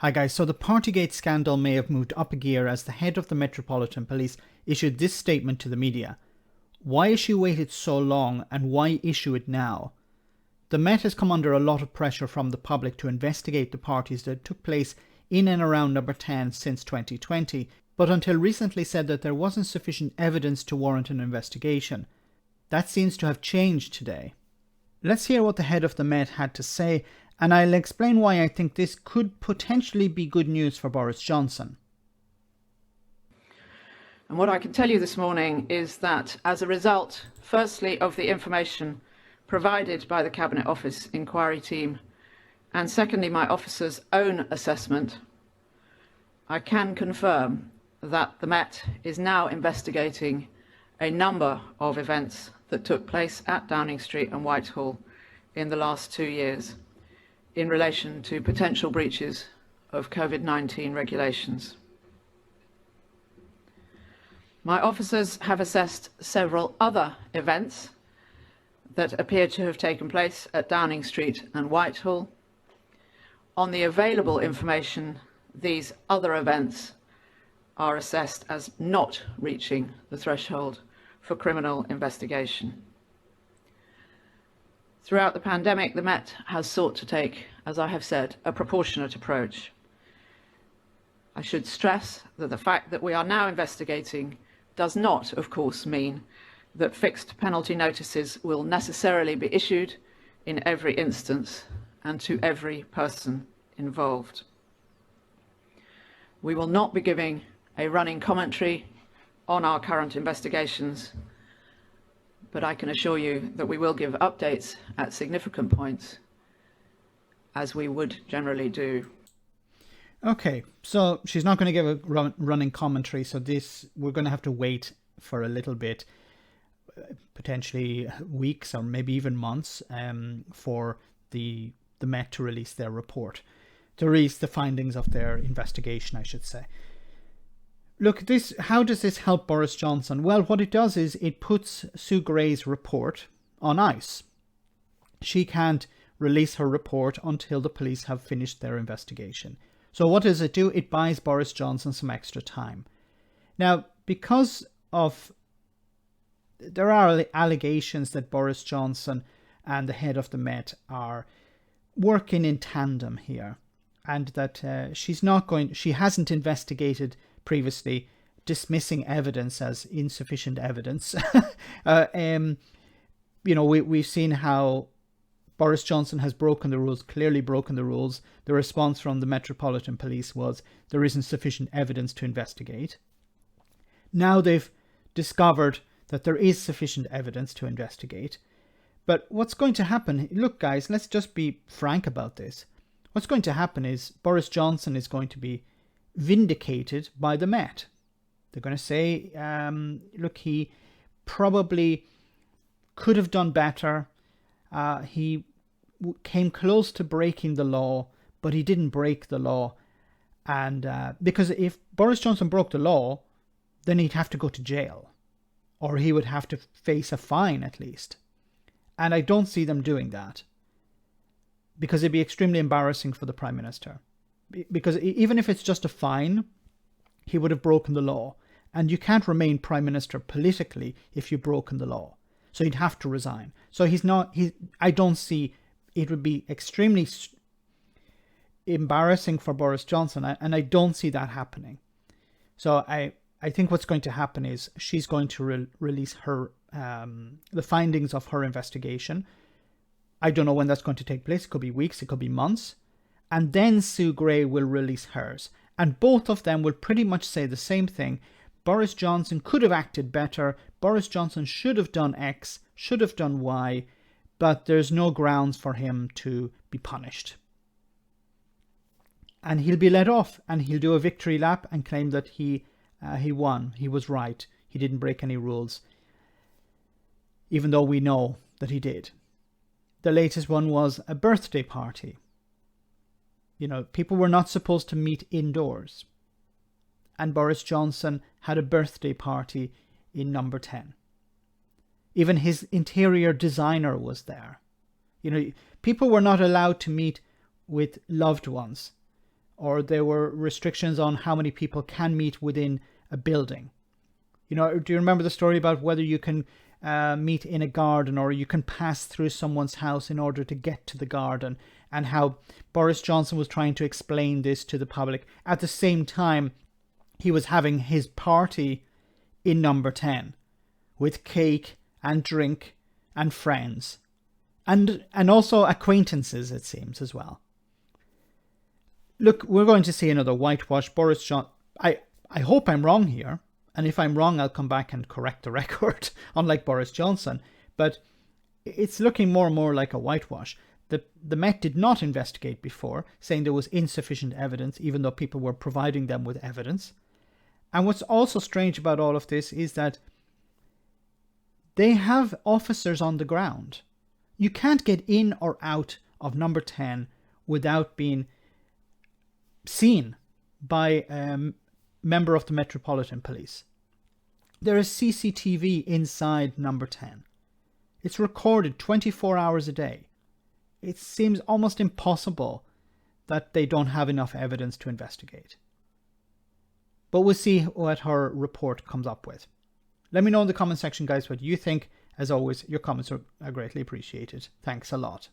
Hi guys, so the Partygate scandal may have moved up a gear as the head of the Metropolitan Police issued this statement to the media. Why has she waited so long and why issue it now? The Met has come under a lot of pressure from the public to investigate the parties that took place in and around Number 10 since 2020, but until recently said that there wasn't sufficient evidence to warrant an investigation. That seems to have changed today. Let's hear what the head of the Met had to say, and I'll explain why I think this could potentially be good news for Boris Johnson. And what I can tell you this morning is that as a result, firstly, of the information provided by the Cabinet Office inquiry team, and secondly, my officer's own assessment, I can confirm that the Met is now investigating a number of events that took place at Downing Street and Whitehall in the last 2 years in relation to potential breaches of COVID-19 regulations. My officers have assessed several other events that appear to have taken place at Downing Street and Whitehall. On the available information, these other events are assessed as not reaching the threshold for criminal investigation. Throughout the pandemic, the Met has sought to take, as I have said, a proportionate approach. I should stress that the fact that we are now investigating does not, of course, mean that fixed penalty notices will necessarily be issued in every instance and to every person involved. We will not be giving a running commentary on our current investigations, but I can assure you that we will give updates at significant points, as we would generally do. Okay, so she's not going to give a running commentary, so we're going to have to wait for a little bit, potentially weeks or maybe even months, for the Met to release their report, to release the findings of their investigation, I should say. Look, how does this help Boris Johnson? Well, what it does is it puts Sue Gray's report on ice. She can't release her report until the police have finished their investigation. So what does it do? It buys Boris Johnson some extra time. Now, because there are allegations that Boris Johnson and the head of the Met are working in tandem here, and that she hasn't investigated previously, dismissing evidence as insufficient evidence. We've seen how Boris Johnson has broken the rules, clearly broken the rules. The response from the Metropolitan Police was there isn't sufficient evidence to investigate. Now they've discovered that there is sufficient evidence to investigate. But what's going to happen? Look, guys, let's just be frank about this. What's going to happen is Boris Johnson is going to be vindicated by the Met. They're going to say, look, he probably could have done better. He came close to breaking the law, but he didn't break the law. And because if Boris Johnson broke the law, then he'd have to go to jail, or he would have to face a fine at least. And I don't see them doing that, because it'd be extremely embarrassing for the Prime Minister. Because even if it's just a fine, he would have broken the law. And you can't remain Prime Minister politically if you've broken the law. So he'd have to resign. So I don't see, it would be extremely embarrassing for Boris Johnson, and I don't see that happening. So I think what's going to happen is she's going to release her the findings of her investigation. I don't know when that's going to take place. It could be weeks, it could be months. And then Sue Gray will release hers. And both of them will pretty much say the same thing. Boris Johnson could have acted better. Boris Johnson should have done X, should have done Y, but there's no grounds for him to be punished. And he'll be let off, and he'll do a victory lap and claim that he won. He was right. He didn't break any rules, even though we know that he did. The latest one was a birthday party. People were not supposed to meet indoors. And Boris Johnson had a birthday party in Number 10. Even his interior designer was there. People were not allowed to meet with loved ones or there were restrictions on how many people can meet within a building. You know, do you remember the story about whether you can meet in a garden or you can pass through someone's house in order to get to the garden, and how Boris Johnson was trying to explain this to the public at the same time he was having his party in Number 10 with cake and drink and friends and also acquaintances, it seems, as well. Look, we're going to see another whitewash. Boris Johnson, I hope I'm wrong here, and if I'm wrong, I'll come back and correct the record, unlike Boris Johnson, but it's looking more and more like a whitewash. The Met did not investigate before, saying there was insufficient evidence, even though people were providing them with evidence. And what's also strange about all of this is that they have officers on the ground. You can't get in or out of Number 10 without being seen by a member of the Metropolitan Police. There is CCTV inside Number 10. It's recorded 24 hours a day. It seems almost impossible that they don't have enough evidence to investigate. But we'll see what her report comes up with. Let me know in the comment section, guys, what you think. As always, your comments are greatly appreciated. Thanks a lot.